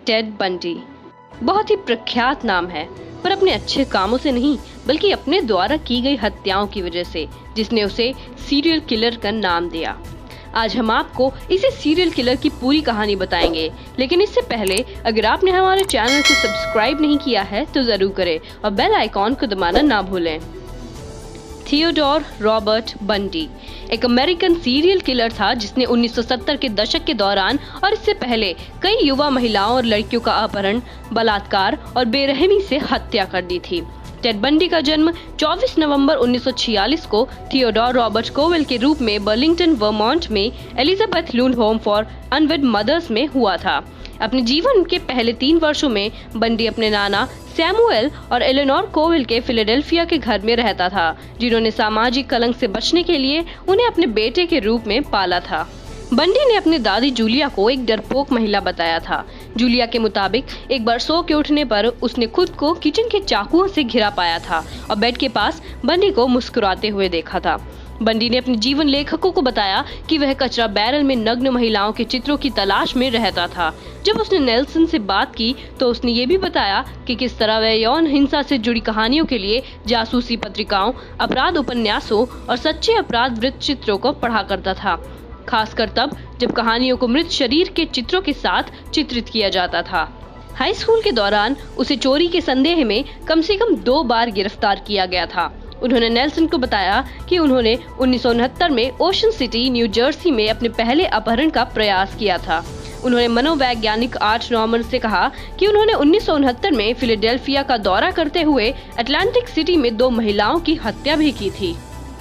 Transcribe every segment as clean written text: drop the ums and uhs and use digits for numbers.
Ted Bundy बहुत ही प्रख्यात नाम है, पर अपने अच्छे कामों से नहीं बल्कि अपने द्वारा की गई हत्याओं की वजह से, जिसने उसे सीरियल किलर का नाम दिया। आज हम आपको इसी सीरियल किलर की पूरी कहानी बताएंगे, लेकिन इससे पहले अगर आपने हमारे चैनल को सब्सक्राइब नहीं किया है तो जरूर करें और बेल आइकॉन को दबाना ना भूलें। थियोडोर रॉबर्ट बंडी एक अमेरिकन सीरियल किलर था जिसने 1970 के दशक के दौरान और इससे पहले कई युवा महिलाओं और लड़कियों का अपहरण, बलात्कार और बेरहमी से हत्या कर दी थी। टेड बंडी का जन्म 24 नवंबर 1946 को थियोडोर रॉबर्ट कोवेल के रूप में बर्लिंगटन वर्मोंट में Elizabeth Lund Home for Unwed Mothers में हुआ था। अपने जीवन के पहले 3 वर्षों में बंडी अपने नाना सैमुएल और एलेनोर कोवेल के फिलाडेल्फिया के घर में रहता था, जिन्होंने सामाजिक कलंक से बचने के लिए उन्हें अपने बेटे के रूप में पाला था। बंडी ने अपनी दादी जूलिया को एक डरपोक महिला बताया था। जूलिया के मुताबिक एक बार सो के उठने पर उसने खुद को किचन के चाकुओं से घिरा पाया था और बेड के पास बंडी को मुस्कुराते हुए देखा था। बंडी ने अपने जीवन लेखकों को बताया कि वह कचरा बैरल में नग्न महिलाओं के चित्रों की तलाश में रहता था। जब उसने नेल्सन से बात की तो उसने ये भी बताया कि किस तरह वह यौन हिंसा से जुड़ी कहानियों के लिए जासूसी पत्रिकाओं, अपराध उपन्यासों और सच्चे अपराध वृत्त चित्रों को पढ़ा करता था, खासकर तब जब कहानियों को मृत शरीर के चित्रों के साथ चित्रित किया जाता था। हाई स्कूल के दौरान उसे चोरी के संदेह में कम से कम 2 बार गिरफ्तार किया गया था। उन्होंने नेल्सन को बताया कि उन्होंने 1969 में ओशन सिटी, न्यू जर्सी में अपने पहले अपहरण का प्रयास किया था। उन्होंने मनोवैज्ञानिक आर्च नॉर्मन से कहा कि उन्होंने 1969 में फिलाडेल्फिया का दौरा करते हुए अटलांटिक सिटी में 2 महिलाओं की हत्या भी की थी।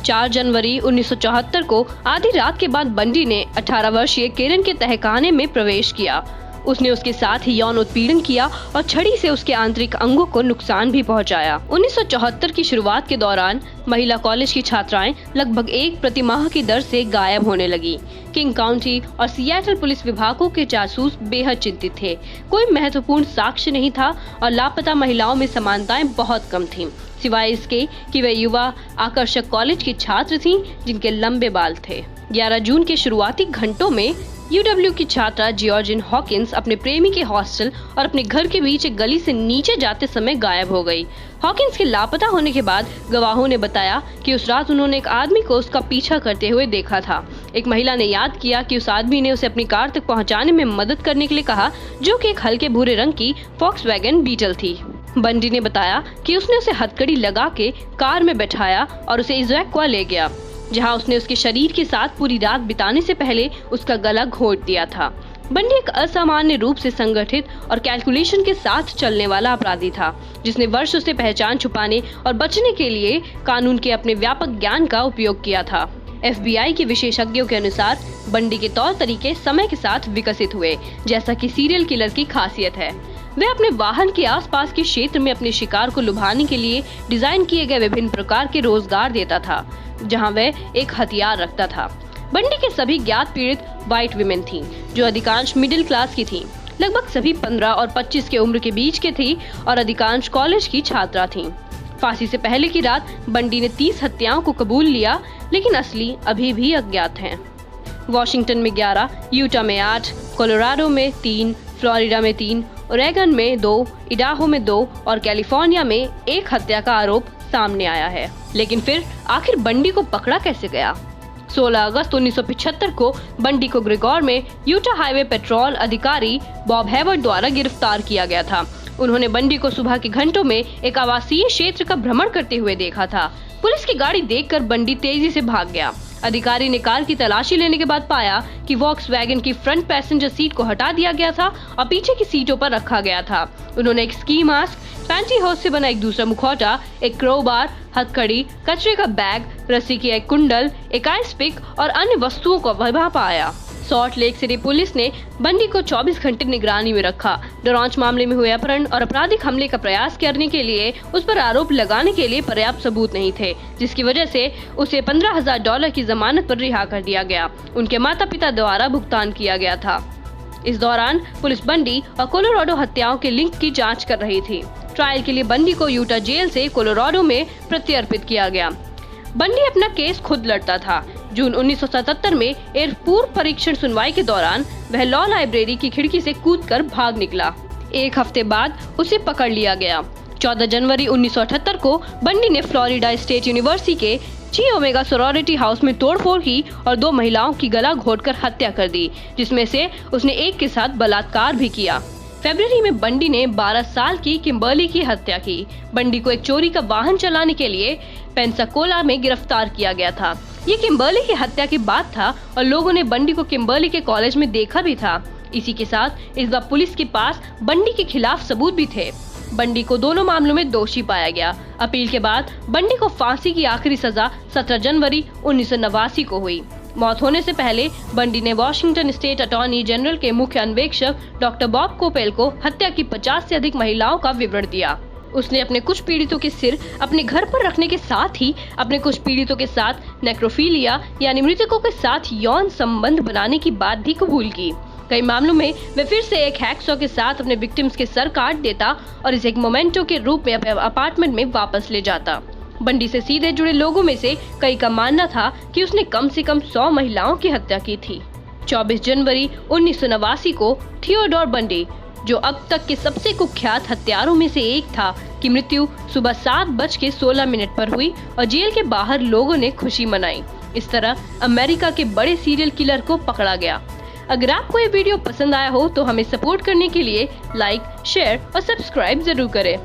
4 जनवरी 1974 को आधी रात के बाद बंडी ने 18 वर्षीय केरन के तहखाने में प्रवेश किया। उसने उसके साथ ही यौन उत्पीड़न किया और छड़ी से उसके आंतरिक अंगों को नुकसान भी पहुंचाया। 1974 की शुरुआत के दौरान महिला कॉलेज की छात्राएं लगभग 1 प्रति माह की दर से गायब होने लगी। किंग काउंटी और सिएटल पुलिस विभागों के जासूस बेहद चिंतित थे। कोई महत्वपूर्ण साक्ष्य नहीं था और लापता महिलाओं में समानताएं बहुत कम थीं, सिवाय इसके कि वे युवा आकर्षक कॉलेज की छात्र थीं जिनके लंबे बाल थे। 11 जून के शुरुआती घंटों में UW की छात्रा जॉर्जिन हॉकिंस अपने प्रेमी के हॉस्टल और अपने घर के बीच एक गली से नीचे जाते समय गायब हो गई। हॉकिंस के लापता होने के बाद गवाहों ने बताया कि उस रात उन्होंने एक आदमी को उसका पीछा करते हुए देखा था। एक महिला ने याद किया कि उस आदमी ने उसे अपनी कार तक पहुंचाने में मदद करने के लिए कहा, जो कि एक हल्के भूरे रंग की वॉक्सवैगन बीटल थी। बंडी ने बताया कि उसने उसे हथकड़ी लगा के कार में बैठाया और उसे इज़्ज़ाक्वा ले गया, जहां उसने उसके शरीर के साथ पूरी रात बिताने से पहले उसका गला घोंट दिया था। बंडी एक असामान्य रूप से संगठित और कैलकुलेशन के साथ चलने वाला अपराधी था, जिसने वर्षों से पहचान छुपाने और बचने के लिए कानून के अपने व्यापक ज्ञान का उपयोग किया था। FBI के विशेषज्ञों के अनुसार बंडी के तौर तरीके समय के साथ विकसित हुए, जैसा कि सीरियल किलर की खासियत है। वह अपने वाहन के आसपास के क्षेत्र में अपने शिकार को लुभाने के लिए डिजाइन किए गए विभिन्न प्रकार के रोजगार देता था, जहां वह एक हथियार रखता था। बंडी के सभी ज्ञात पीड़ित व्हाइट विमेन थीं, जो अधिकांश मिडिल क्लास की थीं। लगभग सभी 15 और 25 के उम्र के बीच के थी और अधिकांश कॉलेज की छात्रा थीं। फांसी से पहले की रात बंडी ने 30 हत्याओं को कबूल लिया, लेकिन असली अभी भी अज्ञात हैं। वॉशिंगटन में 11, यूटा में 8, कोलोराडो में 3, फ्लोरिडा में 3, ओरेगन में 2, इडाहो में 2 और कैलिफोर्निया में 1 हत्या का आरोप सामने आया है। लेकिन फिर आखिर बंडी को पकड़ा कैसे गया? 16 अगस्त 1975 को बंडी को ग्रेगोर में यूटा हाईवे पेट्रोल अधिकारी बॉब हेवर्ड द्वारा गिरफ्तार किया गया था। उन्होंने बंडी को सुबह के घंटों में एक आवासीय क्षेत्र का भ्रमण करते हुए देखा था। पुलिस की गाड़ी देखकर बंडी तेजी से भाग गया। अधिकारी ने कार की तलाशी लेने के बाद पाया कि वॉक्सवैगन की फ्रंट पैसेंजर सीट को हटा दिया गया था और पीछे की सीटों पर रखा गया था। उन्होंने एक स्की मास्क, पैंटीहोस से बना एक दूसरा मुखौटा, एक क्रोबार, हथकड़ी, कचरे का बैग, रस्सी की एक कुंडल, एक आइस पिक और अन्य वस्तुओं को वहां पाया। सॉल्ट लेक सिटी पुलिस ने बंडी को 24 घंटे निगरानी में रखा। डरांच मामले में हुए अपहरण और आपराधिक हमले का प्रयास करने के लिए उस पर आरोप लगाने के लिए पर्याप्त सबूत नहीं थे, जिसकी वजह से उसे $15,000 की जमानत पर रिहा कर दिया गया। उनके माता पिता द्वारा भुगतान किया गया था। इस दौरान पुलिस बंडी और कोलोराडो हत्याओं के लिंक की जांच कर रही थी। ट्रायल के लिए बंडी को यूटा जेल से कोलोराडो में प्रत्यर्पित किया गया। बंडी अपना केस खुद लड़ता था। जून 1977 में एक पूर्व परीक्षण सुनवाई के दौरान वह लॉ लाइब्रेरी की खिड़की से कूदकर भाग निकला। एक हफ्ते बाद उसे पकड़ लिया गया। 14 जनवरी 1978 को बंडी ने फ्लोरिडा स्टेट यूनिवर्सिटी के ची ओमेगा सोरोरिटी हाउस में तोड़फोड़ की और 2 महिलाओं की गला घोंटकर हत्या कर दी, जिसमें से उसने एक के साथ बलात्कार भी किया। फरवरी में बंडी ने 12 साल की किम्बर्ली की हत्या की। बंडी को एक चोरी का वाहन चलाने के लिए पेंसाकोला में गिरफ्तार किया गया था। ये किम्बर्ली की हत्या के बाद था और लोगों ने बंडी को किम्बर्ली के कॉलेज में देखा भी था। इसी के साथ इस बार पुलिस के पास बंडी के खिलाफ सबूत भी थे। बंडी को दोनों मामलों में दोषी पाया गया। अपील के बाद बंडी को फांसी की आखिरी सजा 17 जनवरी 1989 को हुई। मौत होने से पहले बंडी ने वॉशिंगटन स्टेट अटॉर्नी जनरल के मुख्य अन्वेषक डॉक्टर बॉब कोपेल को हत्या की 50 से अधिक महिलाओं का विवरण दिया। उसने अपने कुछ पीड़ितों के सिर अपने घर पर रखने के साथ ही अपने कुछ पीड़ितों के साथ नेक्रोफिलिया यानी मृतकों के साथ यौन संबंध बनाने की बात भी कबूल की। कई मामलों में वे फिर से एक हैकसॉ के साथ अपने विक्टिम्स के सर काट देता और इसे एक मोमेंटो के रूप में अपने अपार्टमेंट में वापस ले जाता। बंडी से सीधे जुड़े लोगों में से कई का मानना था कि उसने कम से कम 100 महिलाओं की हत्या की थी। 24 जनवरी 1989 को थियोडोर बंडी, जो अब तक के सबसे कुख्यात हत्यारों में से एक था, की मृत्यु सुबह 7:16 पर हुई और जेल के बाहर लोगों ने खुशी मनाई। इस तरह अमेरिका के बड़े सीरियल किलर को पकड़ा गया। अगर आपको ये वीडियो पसंद आया हो तो हमें सपोर्ट करने के लिए लाइक, शेयर और सब्सक्राइब जरूर करें।